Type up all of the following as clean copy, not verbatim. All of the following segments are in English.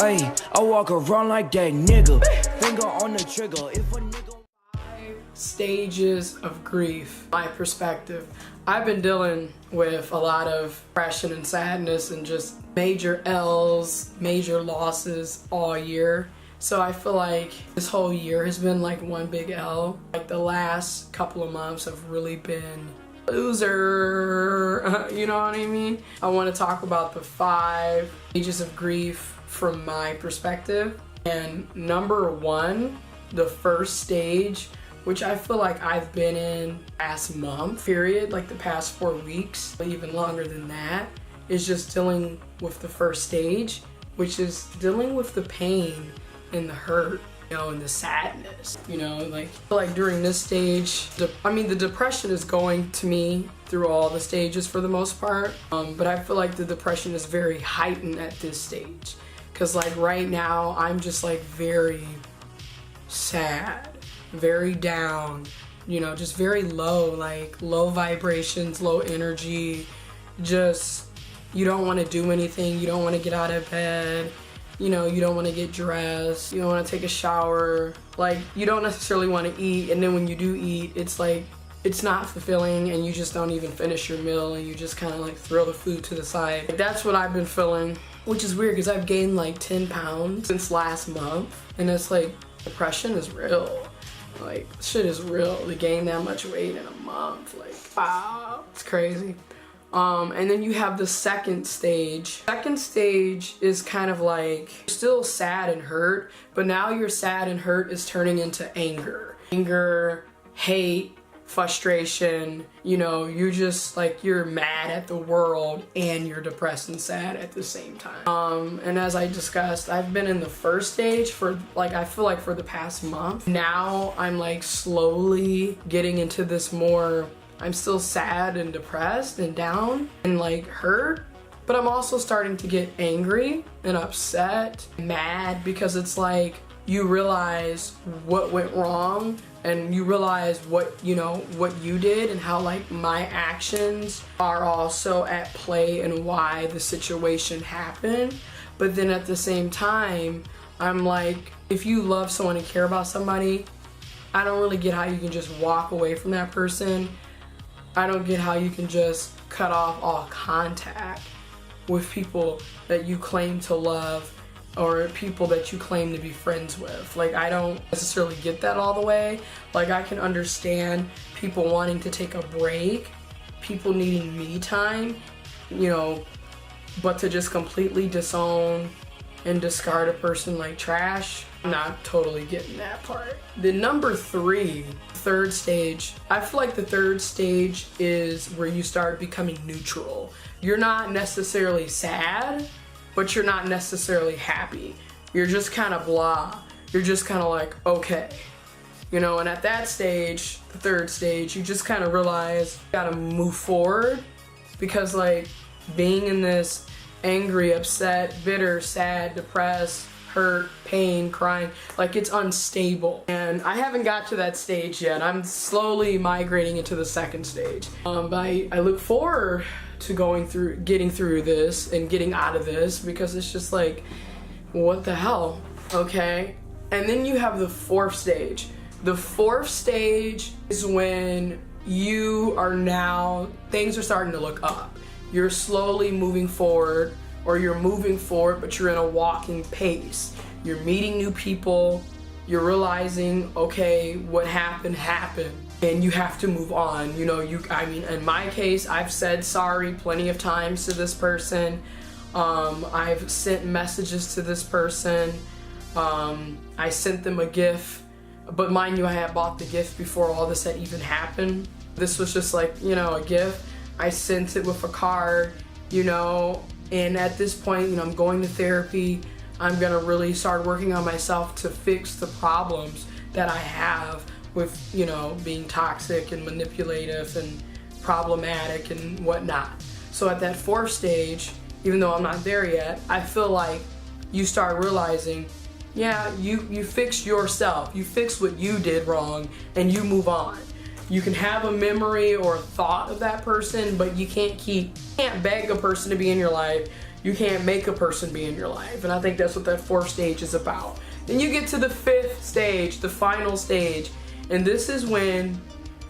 Ay, I walk around like that nigga. Finger on the trigger. If a nigga. Stages of grief, my perspective. I've been dealing with a lot of depression and sadness and just major L's, major losses all year. So I feel like this whole year has been like one big L. Like the last couple of months have really been loser, you know what I mean? I want to talk about the 5 stages of grief from my perspective. And number 1, the first stage, which I feel like I've been in past month period, like the past 4 weeks, but even longer than that, is just dealing with the first stage, which is dealing with the pain and the hurt, you know, and the sadness, you know, like during this stage, the depression is going to me through all the stages for the most part, but I feel like the depression is very heightened at this stage, because like right now, I'm just like very sad, very down, you know, just very low, like low vibrations, low energy, just you don't want to do anything, you don't want to get out of bed, you know, you don't want to get dressed, you don't want to take a shower, like you don't necessarily want to eat, and then when you do eat, it's like it's not fulfilling and you just don't even finish your meal and you just kind of like throw the food to the side. Like, that's what I've been feeling, which is weird because I've gained like 10 pounds since last month, and it's like depression is real. Like, shit is real to gain that much weight in a month. Like, wow, it's crazy. And then you have the second stage. Second stage is kind of like still sad and hurt, but now your sad and hurt is turning into anger. Anger, hate, frustration, you know, you're just like, you're mad at the world and you're depressed and sad at the same time. And as I discussed, I've been in the first stage for like, I feel like for the past month. Now I'm like slowly getting into this more, I'm still sad and depressed and down and like hurt, but I'm also starting to get angry and upset, mad, because it's like you realize what went wrong and you realize what, you know, what you did and how like my actions are also at play and why the situation happened. But then at the same time, I'm like, if you love someone and care about somebody, I don't really get how you can just walk away from that person. I don't get how you can just cut off all contact with people that you claim to love or people that you claim to be friends with. Like, I don't necessarily get that all the way. Like, I can understand people wanting to take a break, people needing me time, you know, but to just completely disown and discard a person like trash, I'm not totally getting that part. The number 3, third stage, I feel like the third stage is where you start becoming neutral. You're not necessarily sad, but you're not necessarily happy. You're just kind of blah. You're just kind of like, okay. You know, and at that stage, the third stage, you just kind of realize you gotta move forward, because like being in this angry, upset, bitter, sad, depressed, hurt, pain, crying, like it's unstable. And I haven't got to that stage yet. I'm slowly migrating into the second stage. But I look forward to getting through this and getting out of this, because it's just like, what the hell, okay? And then you have the 4th stage. The 4th stage is when you are now, things are starting to look up. You're slowly moving forward, or you're moving forward, but you're in a walking pace. You're meeting new people, you're realizing, okay, what happened, and you have to move on. You know, I mean, in my case, I've said sorry plenty of times to this person. I've sent messages to this person. I sent them a gift, but mind you, I had bought the gift before all this had even happened. This was just like, you know, a gift. I sent it with a card, you know, and at this point, you know, I'm going to therapy. I'm gonna really start working on myself to fix the problems that I have with, you know, being toxic and manipulative and problematic and whatnot. So at that 4th stage, even though I'm not there yet, I feel like you start realizing, yeah, you fix yourself, you fix what you did wrong, and you move on. You can have a memory or a thought of that person, but you can't beg a person to be in your life. You can't make a person be in your life. And I think that's what that 4th stage is about. Then you get to the 5th stage, the final stage. And this is when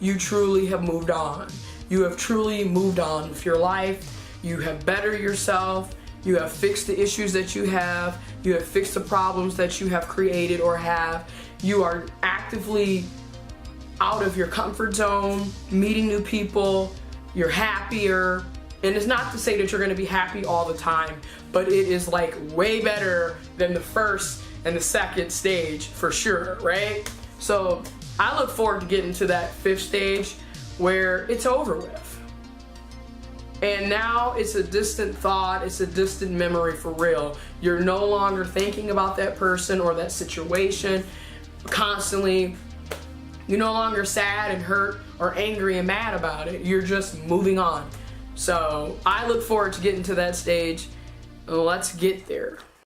you truly have moved on. You have truly moved on with your life. You have bettered yourself. You have fixed the issues that you have. You have fixed the problems that you have created or have. You are actively out of your comfort zone, meeting new people. You're happier. And it's not to say that you're going to be happy all the time, but it is like way better than the 1st and the 2nd stage for sure, right? So I look forward to getting to that 5th stage where it's over with. And now it's a distant thought, it's a distant memory for real. You're no longer thinking about that person or that situation constantly. You're no longer sad and hurt or angry and mad about it. You're just moving on. So I look forward to getting to that stage. Let's get there.